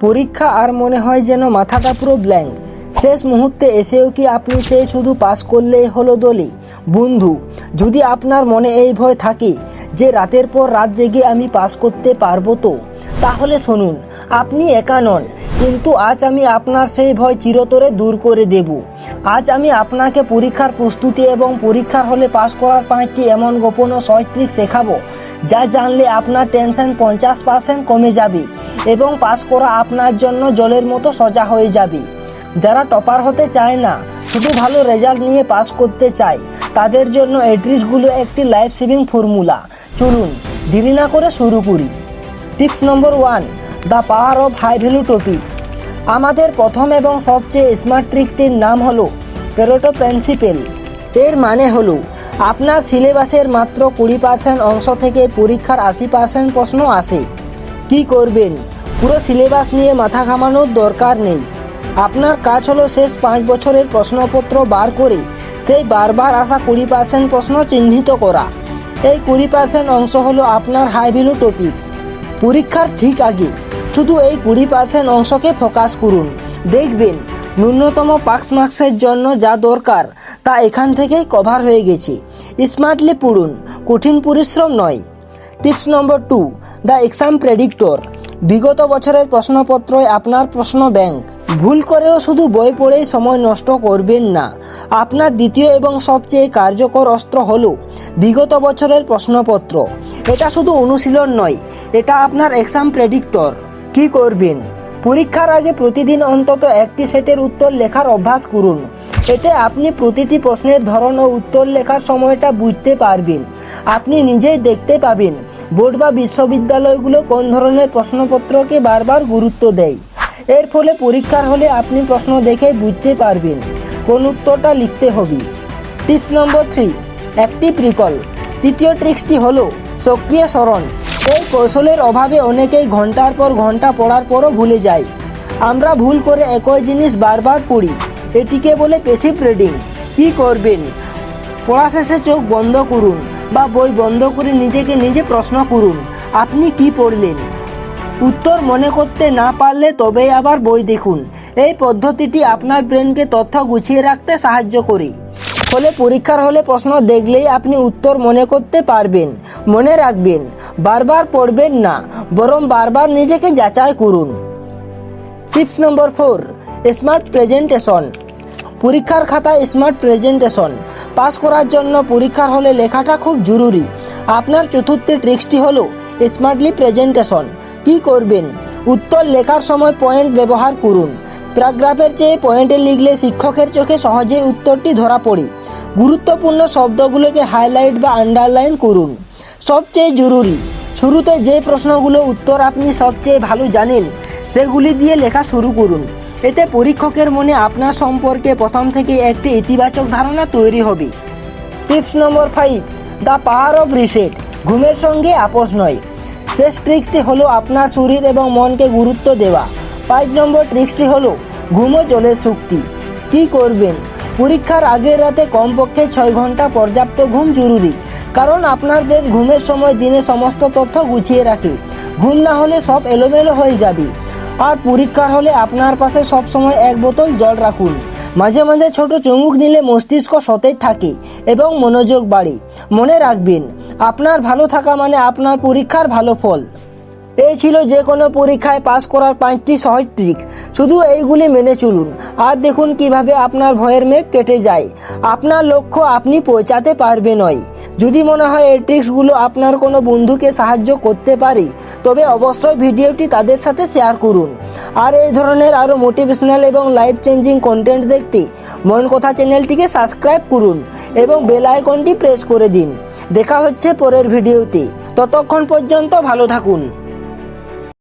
পরীক্ষা আর মনে হয় যেন মাথাটা পুরো ব্ল্যাঙ্ক। শেষ মুহূর্তে এসেও কি আপনি সেই শুধু পাস করলেই হলো দলে? বন্ধু, যদি আপনার মনে এই ভয় থাকে যে রাতের পর রাত জেগে আমি পাস করতে পারবো তো, তাহলে শুনুন, আপনি একা নন। কিন্তু আজ আমি আপনার সেই ভয় চিরতরে দূর করে দেব। আজ আমি আপনাকে পরীক্ষার প্রস্তুতি এবং পরীক্ষার হলে পাস করার 5টি এমন গোপন ও সহজ ট্রিক শেখাবো, যা জানলে আপনার টেনশন 50% কমে যাবে এবং পাস করা আপনার জন্য জলের মতো সোজা হয়ে যাবে। যারা টপার হতে চায় না, শুধু ভালো রেজাল্ট নিয়ে পাস করতে চায়, তাদের জন্য এই ট্রিকগুলো একটি লাইফ সেভিং ফর্মুলা। চলুন দেরি না করে শুরু করি। Tips number 1, the power of high value topics. আমাদের প্রথম এবং সবচেয়ে স্মার্ট ট্রিকটির নাম হলো প্যারেটো প্রিন্সিপাল। এর মানে হলো আপনার সিলেবাসের মাত্র 20% অংশ থেকে পরীক্ষার 80% প্রশ্ন আসে। কি করবেন? পুরো সিলেবাস নিয়ে মাথা ঘামানোর দরকার নেই। আপনার কাজ হলো শেষ 5 বছরের প্রশ্নপত্র বার করে সেই বারবার আসা 20% প্রশ্ন চিহ্নিত করা। এই 20% অংশ হলো আপনার হাই ভ্যালু টপিকস। পরীক্ষার ঠিক আগে শুধু এই 20% অংশকে ফোকাস করুন। দেখবেন ন্যূনতম পাস মার্কসের জন্য যা দরকার তা এখান থেকেই কভার হয়ে গেছে। স্মার্টলি পড়ুন, কঠিন পরিশ্রম নয়। Tips number 2, the exam predictor. বিগত বছরের প্রশ্নপত্রই আপনার প্রশ্ন ব্যাংক। ভুল করেও শুধু বই পড়েই সময় নষ্ট করবেন না। আপনার দ্বিতীয় এবং সবচেয়ে কার্যকর অস্ত্র হলো বিগত বছরের প্রশ্নপত্র। এটা শুধু অনুশীলন নয়, এটা আপনার এক্সাম প্রেডিক্টর। কি করবেন? পরীক্ষার আগে প্রতিদিন অন্তত একটি সেটের উত্তর লেখার অভ্যাস করুন। এতে আপনি প্রতিটি প্রশ্নের ধরন ও উত্তর লেখার সময়টা বুঝতে পারবেন। আপনি নিজেই দেখতে পাবেন বোর্ড বা বিশ্ববিদ্যালয়গুলো কোন ধরনের প্রশ্নপত্রকে বারবার গুরুত্ব দেয়। এর ফলে পরীক্ষার হলে আপনি প্রশ্ন দেখে বুঝতে পারবেন কোন উত্তরটা লিখতে হবে। টিপস নম্বর 3, অ্যাক্টিভ রিকল। তৃতীয় ট্রিক্সটি হলো সক্রিয় স্মরণ। এই কৌশলের অভাবে অনেকেই ঘন্টার পর ঘন্টা পড়ার পরও ভুলে যায়। আমরা ভুল করে একই জিনিস বারবার পড়ি। এটিকে বলে প্যাসিভ রিডিং। কি করবেন? পড়া শেষে চোখ বন্ধ করুন বা বই বন্ধ করে নিজেকে নিজে প্রশ্ন করুন, আপনি কি পড়লেন। উত্তর মনে করতে না পারলে তবেই আবার বই দেখুন। এই পদ্ধতিটি আপনার ব্রেনকে তথ্য গুছিয়ে রাখতে সাহায্য করে। ফলে পরীক্ষার হলে প্রশ্ন দেখলেই আপনি উত্তর মনে করতে পারবেন। মনে রাখবেন, বারবার পড়বেন না, বরং বারবার নিজেকে যাচাই করুন। টিপস নম্বর 4, স্মার্ট প্রেজেন্টেশন। পরীক্ষার খাতায় স্মার্ট প্রেজেন্টেশন। পাস করার জন্য পরীক্ষার হলে লেখাটা খুব জরুরি। আপনার চতুর্থ ট্রিক্সটি হলো স্মার্টলি প্রেজেন্টেশন। কি করবেন? উত্তর লেখার সময় পয়েন্ট ব্যবহার করুন। প্যারাগ্রাফের চেয়ে পয়েন্টে লিখলে শিক্ষকের চোখে সহজেই উত্তরটি ধরা পড়ে। গুরুত্বপূর্ণ শব্দগুলোকে হাইলাইট বা আন্ডারলাইন করুন। সবচেয়ে জরুরি, শুরুতে যে প্রশ্নগুলো উত্তর আপনি সবচেয়ে ভালো জানেন সেগুলি দিয়ে লেখা শুরু করুন। এতে পরীক্ষকের মনে আপনার সম্পর্কে প্রথম থেকে একটি ইতিবাচক ধারণা তৈরি হবে। Tips number 5, the power of reset. ঘুমের সঙ্গে আপোষ নয়। শেষ ট্রিক্সটি হলো আপনার শরীর এবং মনকে গুরুত্ব দেওয়া। 5 নম্বর ট্রিক্সটি হলো ঘুম ও জলের শক্তি। কি করবেন? পরীক্ষার আগের রাতে কমপক্ষে 6 ঘন্টা পর্যাপ্ত ঘুম জরুরি। কারণ আপনার ব্রেন ঘুমের সময় দিনে সমস্ত তথ্য গুছিয়ে রাখে। ঘুম না হলে সব এলোমেলো হয়ে যাবে। আর পরীক্ষার হলে আপনার পাশে সবসময় 1 বোতল জল রাখুন। মাঝে মাঝে ছোট চুমুক নিলে মস্তিষ্ক সতেজ থাকে এবং মনোযোগ বাড়ে। মনে রাখবেন, আপনার ভালো থাকা মানে আপনার পরীক্ষার ভালো ফল। এই ছিল যে কোনো পরীক্ষায় পাস করার 5টি সহজ ট্রিক। শুধু এইগুলি মেনে চলুন আর দেখুন কিভাবে আপনার ভয়ের মেঘ কেটে যায়। আপনার লক্ষ্য আপনি পৌঁছাতে পারবেনই। যদি মনে হয় এই ট্রিক্সগুলো আপনার কোনো বন্ধুকে সাহায্য করতে পারে, তবে অবশ্যই ভিডিওটি তাদের সাথে শেয়ার করুন। আর এই ধরনের আরও মোটিভেশনাল এবং লাইফ চেঞ্জিং কন্টেন্ট দেখতে মন কথা চ্যানেলটিকে সাবস্ক্রাইব করুন এবং বেল আইকনটি প্রেস করে দিন। দেখা হচ্ছে পরের ভিডিওতে। ততক্ষণ পর্যন্ত ভালো থাকুন।